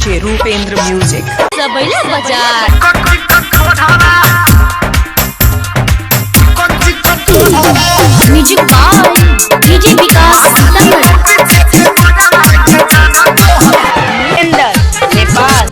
DJ Rupendra Music. Sabailah Bazaar. Music by DJ Vikas Tamil. Nepal.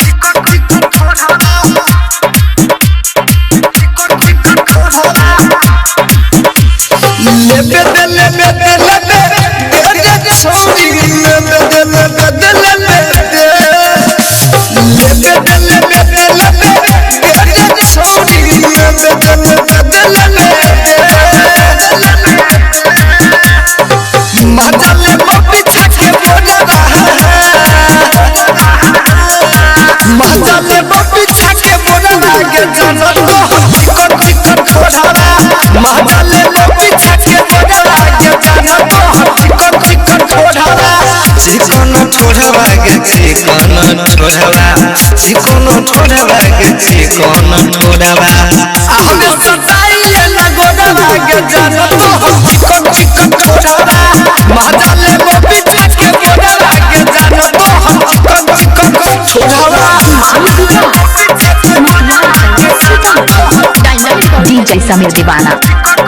DJ Samir Divana.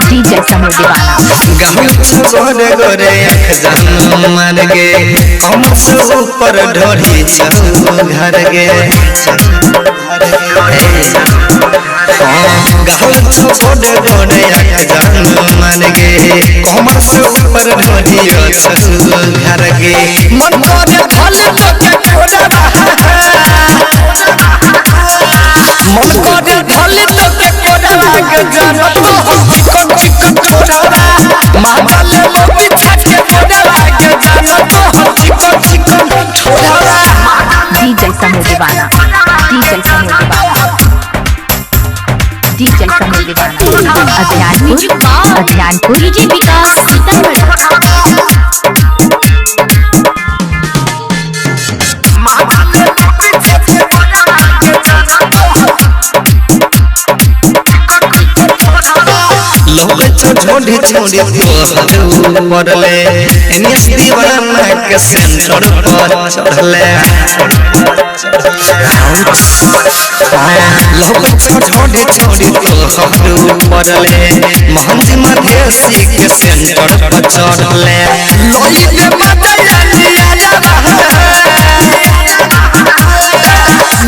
DJ Samir Divana. गोरे गोरे जान मार गे कमर से ऊपर ढोरी चल घर गे गोरे गोरे जान मार गे कमर से ऊपर ढोरी चल घर गे मन करे भले तो के छोड़ा मन करे भले तो के छोड़ा के जान चिकन चिकन छोड़ा माता ले मोती छके छोड़ा के जान चिकन चिकन छोड़ा DJ Samir Divana. DJ Samir Divana. DJ Samir Divana. Adhianpur. DJ Vikas Tamil. छोड़ी छोड़ी तो पड़ले एनएस दीवाना के सेंटर पर चढ़ले लोग छोड़ी छोड़ी तो पड़ले मोहन मधेसी के सेंटर पर चढ़ले लोई के मदया लिया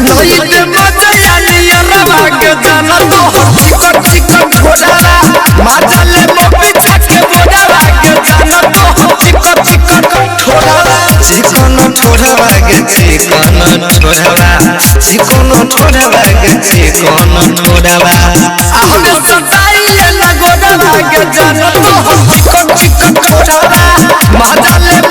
लोई के मदया लिया रवा के जाना तो चिकन चिकन छोड़ा माजले मोपी छके बोडा के जाना तो चिकन चिकन छोड़ा चिकन छोड़ा के चिकन छोड़ा चिकन छोड़ा के चिकन छोड़ा हमने सताई लगोड़ा के जाना तो चिकन चिकन छोड़ा माजले